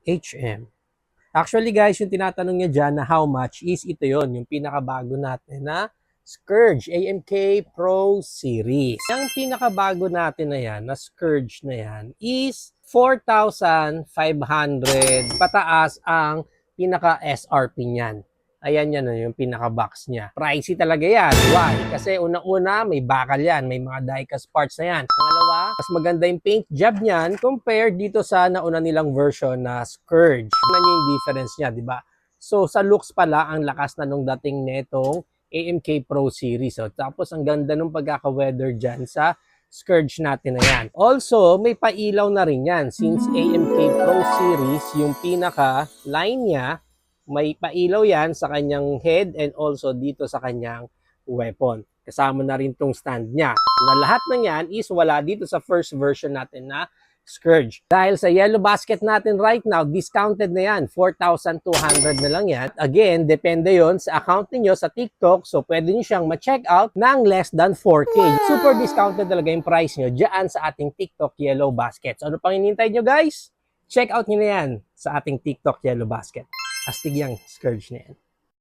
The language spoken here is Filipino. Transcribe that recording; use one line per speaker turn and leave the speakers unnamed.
HM. Actually guys, yung tinatanong niya dyan na how much is ito yon, yung pinakabago natin na Scourge AMK Pro Series. Yung pinakabago natin na yan, na Scourge na yan, is 4,500 pataas ang pinaka-SRP niyan. Ayan yan yung pinaka-box niya. Pricey talaga yan. Why? Kasi unang-una, may bakal yan. May mga die-cast parts na yan. Pangalawa, mas maganda yung paint job niyan compared dito sa nauna nilang version na Scourge. Tingnan nyo yung difference niya, di ba? So, sa looks pala, ang lakas na nung dating netong AMK Pro Series. So, tapos, ang ganda nung pagkaka-weather dyan sa Scourge natin na yan. Also, may pailaw na rin yan. Since AMK Pro Series, yung pinaka-line niya, may pailaw yan sa kanyang head and also dito sa kanyang weapon. Kasama na rin tong stand niya. Na lahat ng yan is wala dito sa first version natin na Scourge. Dahil sa yellow basket natin right now, discounted na yan. 4,200 na lang yan. Again, depende yon sa account niyo sa TikTok. So, pwede nyo siyang ma-check out ng less than 4K. Super discounted talaga yung price nyo dyan sa ating TikTok yellow basket. So, ano pang hinihintay nyo guys? Check out nyo na yan sa ating TikTok yellow basket. Astig yung Scourge na yan.